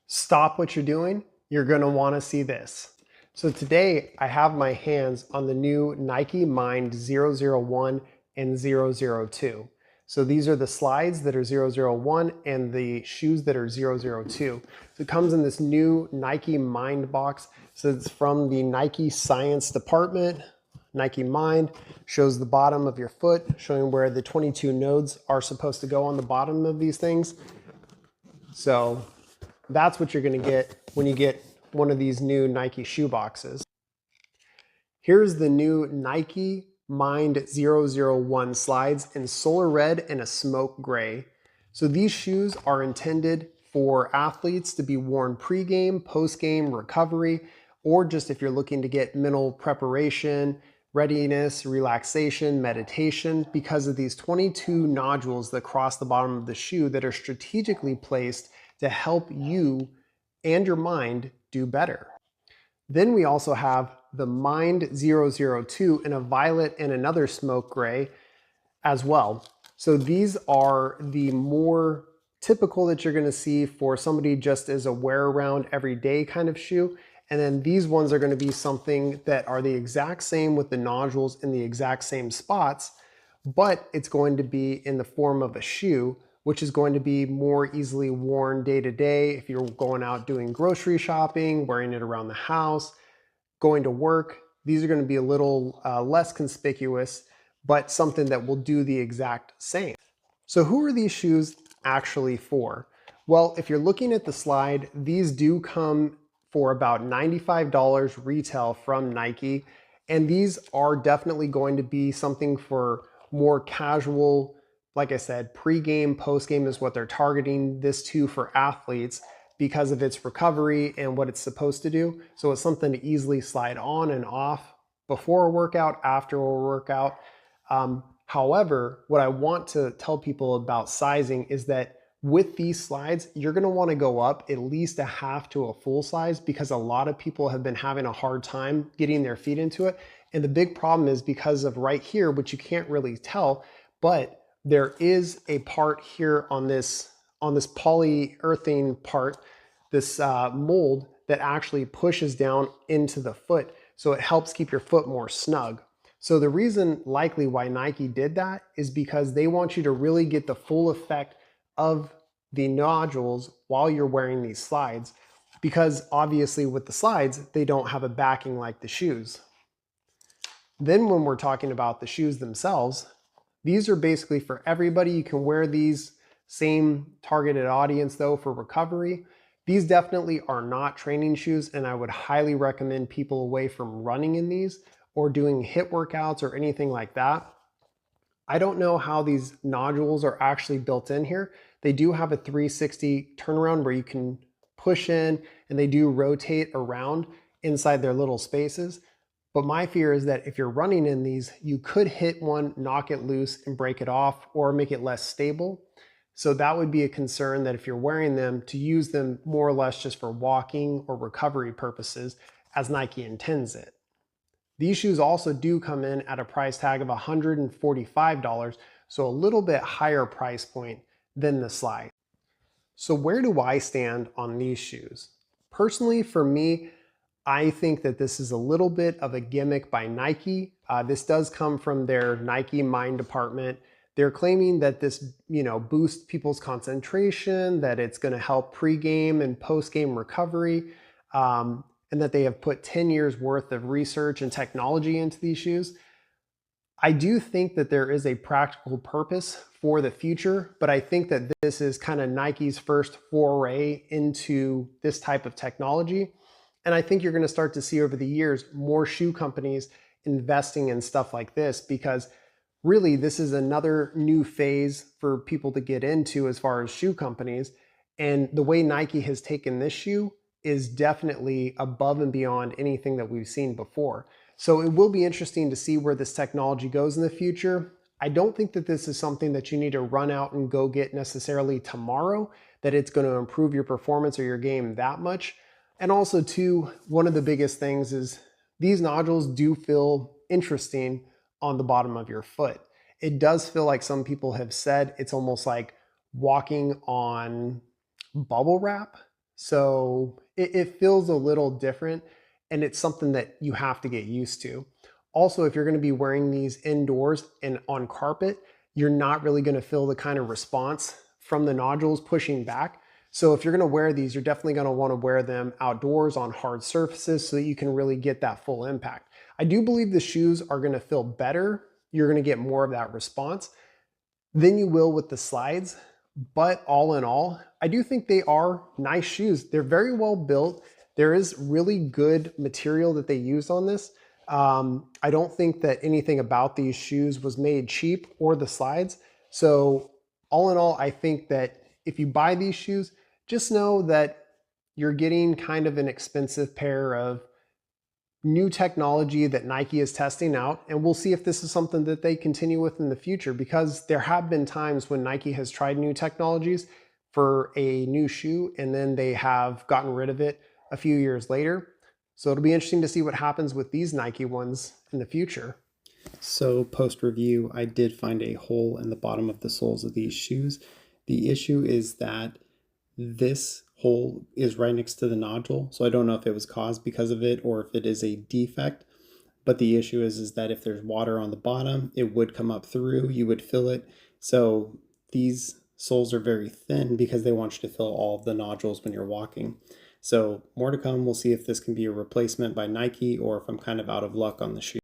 Stop what you're doing. You're gonna wanna see this. So today I have my hands on the new Nike Mind001 and 002. So these are the slides that are 001 and the shoes that are 002. So it comes in this new Nike Mind box. So it's from the Nike Science Department. Nike Mind shows the bottom of your foot, showing where the 22 nodes are supposed to go on the bottom of these things. So that's what you're going to get when you get one of these new Nike shoe boxes. Here's the new Nike Mind001 slides in solar red and a smoke gray. So these shoes are intended for athletes to be worn pre-game, post-game, recovery, or just if you're looking to get mental preparation, readiness, relaxation, meditation, because of these 22 nodules that cross the bottom of the shoe that are strategically placed to help you and your mind do better. Then we also have the Mind002 in a violet and another smoke gray as well. So these are the more typical that you're going to see for somebody just as a wear around everyday kind of shoe. And then these ones are going to be something that are the exact same with the nodules in the exact same spots, but it's going to be in the form of a shoe, which is going to be more easily worn day to day if you're going out doing grocery shopping, wearing it around the house, going to work. These are going to be a little less conspicuous, but something that will do the exact same. So who are these shoes actually for? Well, if you're looking at the slide, these do come for about $95 retail from Nike, and these are definitely going to be something for more casual. Like I said, pre-game, post-game is what they're targeting this to for athletes because of its recovery and what it's supposed to do. So it's something to easily slide on and off before a workout, after a workout. However, what I want to tell people about sizing is that with these slides, you're going to want to go up at least a half to a full size because a lot of people have been having a hard time getting their feet into it. And the big problem is because of right here, which you can't really tell, but there is a part here on this polyurethane part, this mold that actually pushes down into the foot. So it helps keep your foot more snug. So the reason likely why Nike did that is because they want you to really get the full effect of the nodules while you're wearing these slides, because obviously with the slides, they don't have a backing like the shoes. Then when we're talking about the shoes themselves, these are basically for everybody. You can wear these, same targeted audience though for recovery. These definitely are not training shoes, and I would highly recommend people away from running in these or doing HIIT workouts or anything like that. I don't know how these nodules are actually built in here. They do have a 360 turnaround where you can push in, and they do rotate around inside their little spaces. But my fear is that if you're running in these, you could hit one, knock it loose and break it off or make it less stable. So that would be a concern, that if you're wearing them, to use them more or less just for walking or recovery purposes as Nike intends it. These shoes also do come in at a price tag of $145, so a little bit higher price point than the slide. So where do I stand on these shoes? Personally, for me, I think that this is a little bit of a gimmick by Nike. This does come from their Nike Mind department. They're claiming that this, boosts people's concentration, that it's going to help pre-game and post-game recovery, and that they have put 10 years worth of research and technology into these shoes. I do think that there is a practical purpose for the future, but I think that this is kind of Nike's first foray into this type of technology. And I think you're going to start to see over the years more shoe companies investing in stuff like this, because really this is another new phase for people to get into as far as shoe companies. And the way Nike has taken this shoe is definitely above and beyond anything that we've seen before. So it will be interesting to see where this technology goes in the future. I don't think that this is something that you need to run out and go get necessarily tomorrow, that it's going to improve your performance or your game that much. And also too, one of the biggest things is these nodules do feel interesting on the bottom of your foot. It does feel like, some people have said, it's almost like walking on bubble wrap. So it feels a little different, and it's something that you have to get used to. Also, if you're going to be wearing these indoors and on carpet, you're not really going to feel the kind of response from the nodules pushing back. So if you're going to wear these, you're definitely going to want to wear them outdoors on hard surfaces so that you can really get that full impact. I do believe the shoes are going to feel better. You're going to get more of that response than you will with the slides. But all in all, I do think they are nice shoes. They're very well built. There is really good material that they used on this. I don't think that anything about these shoes was made cheap or the slides. So all in all, I think that if you buy these shoes, just know that you're getting kind of an expensive pair of new technology that Nike is testing out, and we'll see if this is something that they continue with in the future, because there have been times when Nike has tried new technologies for a new shoe and then they have gotten rid of it a few years later. So it'll be interesting to see what happens with these Nike ones in the future. So post review, I did find a hole in the bottom of the soles of these shoes. The issue is that this hole is right next to the nodule, so I don't know if it was caused because of it or if it is a defect. But the issue is that if there's water on the bottom, it would come up through, you would fill it. So these soles are very thin because they want you to fill all of the nodules when you're walking. So more to come. We'll see if this can be a replacement by Nike or if I'm kind of out of luck on the shoe.